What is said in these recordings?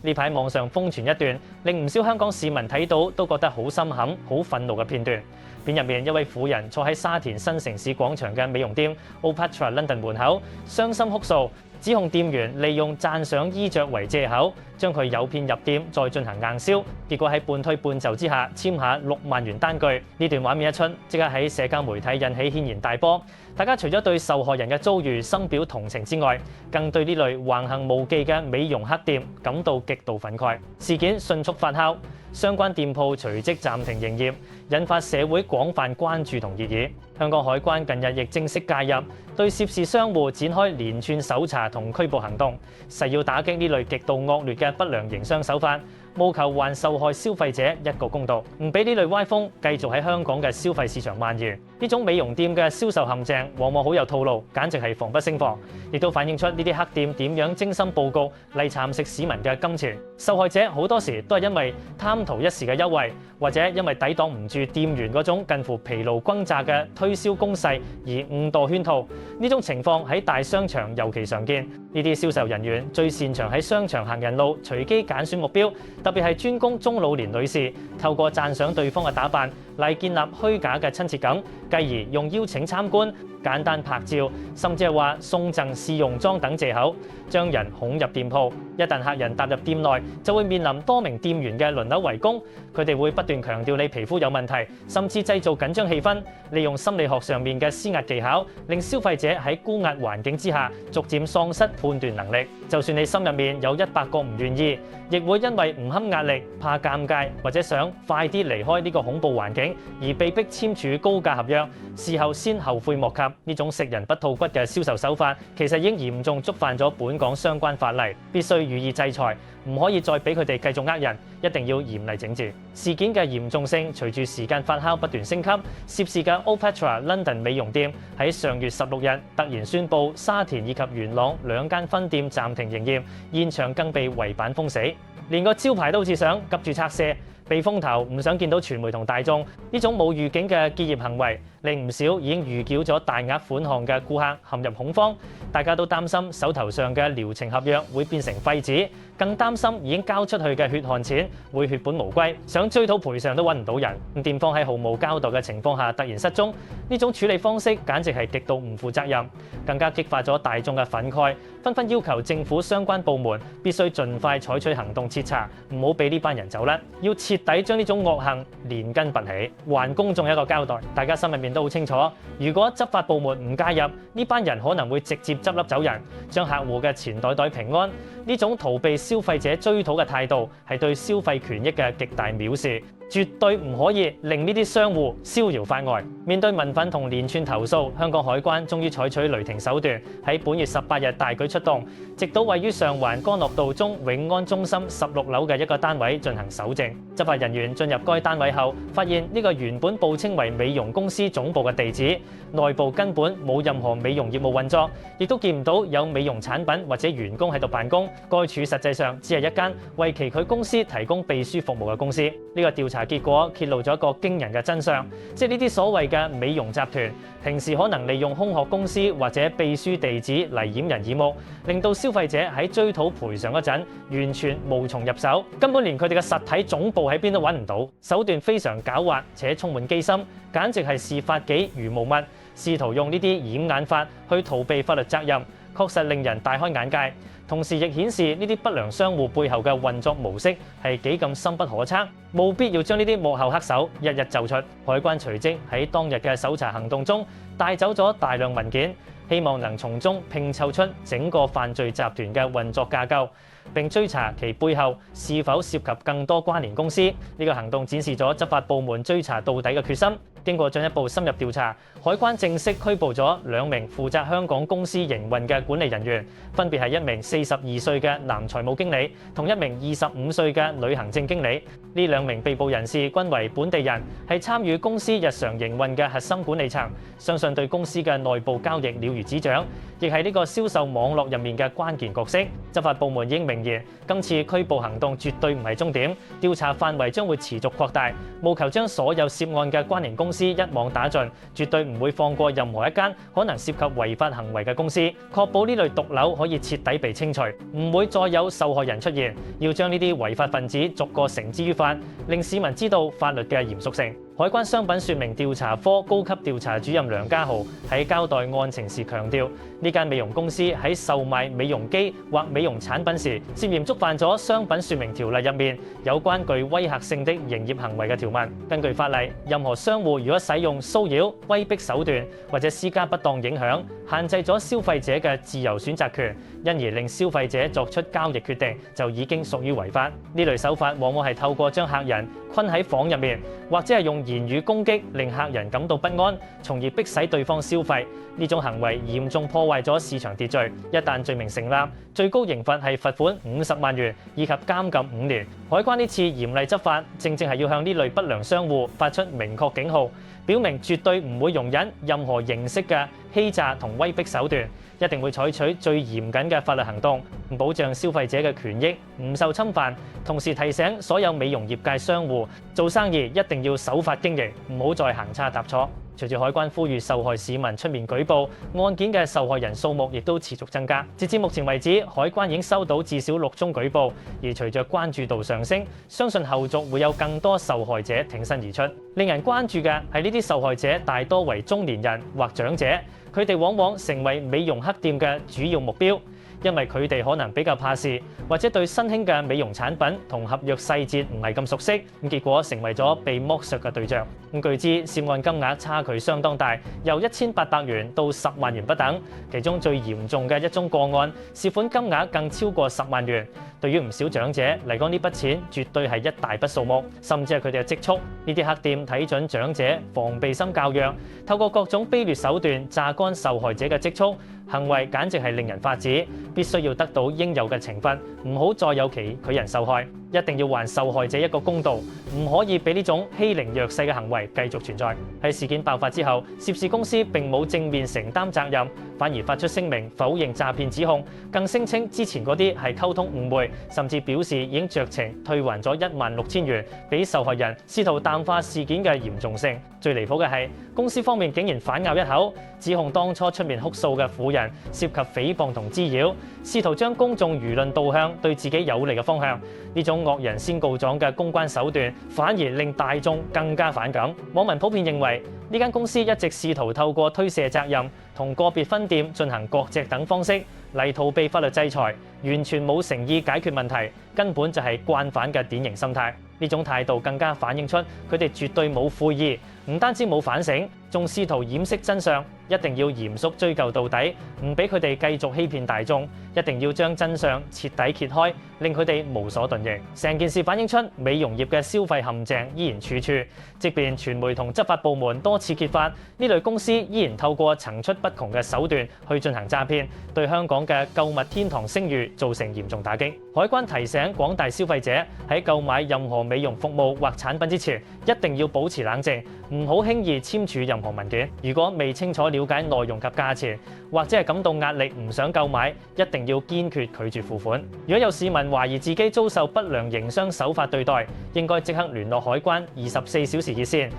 呢排網上瘋傳一段，令唔少香港市民睇到都覺得好心坎、好憤怒嘅片段。片入面一位婦人坐喺沙田新城市廣場嘅美容店 Opatra London 門口，傷心哭訴，指控店員利用讚賞衣着為藉口，將佢誘騙入店，再進行硬銷，結果喺半推半就之下簽下6萬元單據。呢段畫面一出，即刻喺社交媒體引起軒然大波。大家除咗對受害人嘅遭遇深表同情之外，更對呢類橫行無忌嘅美容黑店感到極度憤慨。事件迅速發酵，相關店鋪隨即暫停營業，引發社會廣泛關注同熱議。香港海關近日亦正式介入，對涉事商戶展開連串搜查同拘捕行動，誓要打擊呢類極度惡劣嘅不良營商手法，務求還受害消費者一個公道，唔俾呢類歪風繼續喺香港嘅消費市場蔓延。呢種美容店嘅銷售陷阱往往好有套路，簡直係防不勝防，亦都反映出呢啲黑店點樣精心佈局嚟蠶食市民嘅金錢。受害者好多時都係因為貪圖一時嘅優惠，或者因為抵擋唔住店員嗰種近乎疲勞轟炸嘅推銷攻勢而誤墮圈套。呢種情況喺大商場尤其常見。呢啲銷售人員最擅長喺商場行人路隨機揀選目標，特別係專攻中老年女士，透過讚賞對方嘅打扮嚟建立虛假嘅親切感，繼而用邀請參觀、簡單拍照，甚至係話送贈試用裝等藉口，將人恐入店鋪。一旦客人踏入店內，就會面臨多名店員嘅輪流圍攻，佢哋會不斷強調你皮膚有問題，甚至製造緊張氣氛，利用心理學上面嘅施壓技巧，令消費者喺高壓環境之下逐漸喪失判斷能力。就算你心入面有100個唔願意，亦會因為唔堪壓力、怕尷尬或者想快啲離開呢個恐怖環境，而被迫簽署高價合約，事後先後悔莫及。呢種食人不吐骨嘅銷售手法，其實已經嚴重觸犯咗本港相關法例，必須予以制裁，唔可以再俾佢哋繼續呃人，一定要嚴厲整治。事件嘅嚴重性隨住時間發酵不斷升級，涉事嘅 Opatra London 美容店喺上月16日突然宣布沙田以及元朗2間分店暫停營業，現場更被圍板封死，連個招牌都好似想急住拆卸。避風頭唔想見到傳媒同大眾，呢種冇預警嘅結業行為，令唔少已經預繳咗大額款項嘅顧客陷入恐慌。大家都擔心手頭上嘅療程合約會變成廢紙，更擔心已經交出去嘅血汗錢會血本無歸，想追討賠償都揾唔到人。店方喺毫無交代嘅情況下突然失蹤，呢種處理方式簡直係極度唔負責任，更加激發咗大眾嘅憤慨，紛紛要求政府相關部門必須盡快採取行動徹查，唔好俾呢班人走甩，要徹底將呢種惡行連根拔起，還公眾一個交代。大家心入面都好清楚，如果執法部門唔介入，呢班人可能會直接執笠走人，將客戶嘅錢袋袋平安。呢種逃避消費者追討嘅態度，係對消費權益嘅極大藐視，絕對唔可以令呢啲商戶逍遙法外。面對民憤同連串投訴，香港海關終於採取雷霆手段，喺本月18日大舉出動，直到位於上環干諾道中永安中心16樓嘅一個單位進行搜證。執法人員進入該單位後，發現呢個原本報稱為美容公司總部嘅地址，內部根本冇任何美容業務運作，亦都見唔到有美容產品或者員工喺度辦公。該處實際上只係一間為其佢公司提供秘書服務嘅公司。呢個調查結果揭露咗一個驚人嘅真相，即係呢啲所謂嘅美容集團，平時可能利用空殼公司或者秘書地址嚟掩人耳目，令到消費者喺追討賠償嗰陣完全無從入手，根本連佢哋嘅實體總部喺邊都揾唔到。手段非常狡猾且充滿機心，簡直係視法紀如無物，試圖用呢啲掩眼法去逃避法律責任，確實令人大開眼界。同時亦顯示呢啲不良商戶背後嘅運作模式係幾咁深不可測，務必要將呢啲幕後黑手一一揪出。海關隨即喺當日嘅搜查行動中帶走咗大量文件，希望能從中拼湊出整個犯罪集團嘅運作架構，並追查其背後是否涉及更多關聯公司。呢個行動展示咗執法部門追查到底嘅決心。經過進一步深入調查，海關正式拘捕咗2名負責香港公司營運嘅管理人員，分別係一名42歲嘅男財務經理同一名25歲嘅女行政經理。呢2名被捕人士均為本地人，係參與公司日常營運嘅核心管理層，相信對公司嘅內部交易了如指掌，亦係呢個銷售網絡入面嘅關鍵角色。執法部門已經明言，今次拘捕行動絕對唔係終點，調查範圍將會持續擴大，務求將所有涉案嘅關聯公司司一網打盡，絕對唔會放過任何一間可能涉及違法行為嘅公司，確保呢類毒瘤可以徹底被清除，唔會再有受害人出現。要將呢啲違法分子逐個繩之於法，令市民知道法律嘅嚴肅性。海關商品說明調查科高級調查主任梁家豪喺交代案情時強調，呢間美容公司喺售賣美容機或美容產品時，涉嫌觸犯咗商品說明條例入面有關具威嚇性的營業行為嘅條文。根據法例，任何商戶如果使用騷擾、威逼手段或者施加不當影響，限制咗消費者嘅自由選擇權，因而令消費者作出交易決定，就已經屬於違法。呢類手法往往係透過將客人困喺房入面，或者係用言語攻擊，令客人感到不安，從而迫使對方消費。呢種行為嚴重破壞咗市場秩序。一旦罪名成立，最高刑罰係罰款50萬元以及監禁5年。海關呢次嚴厲執法，正正係要向呢類不良商戶發出明確警號，表明絕對唔會容忍任何形式嘅欺詐同威逼手段，一定會採取最嚴謹嘅法律行動，保障消費者嘅權益唔受侵犯。同時提醒所有美容業界商戶做生意一定要守法經營，唔好再行差踏錯。隨住海關呼籲受害市民出面舉報，案件嘅受害人數目亦都持續增加。截至目前為止，海關已經收到至少6宗舉報，而隨着關注度上升，相信後續會有更多受害者挺身而出。令人關注嘅係呢啲受害者大多為中年人或長者，佢哋往往成為美容黑店嘅主要目標。因為佢哋可能比較怕事，或者對新興嘅美容產品同合約細節唔係咁熟悉，咁結果成為咗被剝削嘅對象。據知涉案金額差距相當大，由1800元到10萬元不等。其中最嚴重嘅一宗個案，涉款金額更超過10萬元。對於唔少長者嚟講，呢筆錢絕對係一大筆數目，甚至係佢哋嘅積蓄。呢啲黑店睇準長者防備心較弱，透過各種卑劣手段榨乾受害者嘅積蓄。行為簡直係令人髮指，必須要得到應有嘅懲罰，唔好再有其他人受害，一定要還受害者一個公道，唔可以俾呢種欺凌弱勢嘅行為繼續存在。喺事件爆發之後，涉事公司並冇正面承擔責任，反而發出聲明否認詐騙指控，更聲稱之前嗰啲係溝通誤會，甚至表示已經酌情退還咗16000元俾受害人，試圖淡化事件嘅嚴重性。最離譜嘅係，公司方面竟然反咬一口，指控當初出面哭訴嘅婦人涉及誹謗同滋擾，試圖將公眾輿論導向對自己有利嘅方向。呢種惡人先告狀嘅公關手段，反而令大眾更加反感。網民普遍認為，呢間公司一直試圖透過推卸責任同個別分店進行割席等方式嚟逃避法律制裁，完全冇誠意解決問題，根本就係慣犯嘅典型心態。呢種態度更加反映出佢哋絕對冇悔意，唔單止冇反省，仲試圖掩飾真相。一定要嚴肅追究到底，唔俾佢哋繼續欺騙大眾，一定要將真相徹底揭開，令佢哋無所遁形。成件事反映出美容業嘅消費陷阱依然處處，即便傳媒同執法部門多次揭發，呢類公司依然透過層出不窮嘅手段去進行詐騙，對香港嘅購物天堂聲譽造成嚴重打擊。海關提醒廣大消費者喺購買任何美容服務或產品之前，一定要保持冷靜，唔好輕易簽署任何文件。如果未清楚了解內容及價錢，或者係感到壓力唔想購買，一定要堅決拒絕付款。如果有市民懷疑自己遭受不良營商手法對待，應該即刻聯絡海關24小時熱線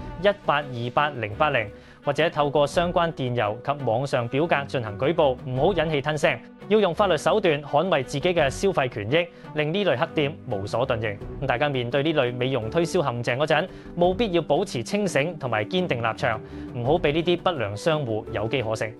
1828080，或者透過相關電郵及網上表格進行舉報，唔好忍氣吞聲，要用法律手段捍衛自己嘅消費權益，令呢類黑店無所遁形。大家面對呢類美容推銷陷阱嗰陣，務必要保持清醒同埋堅定立場，唔好俾呢啲不良商戶有機可乘。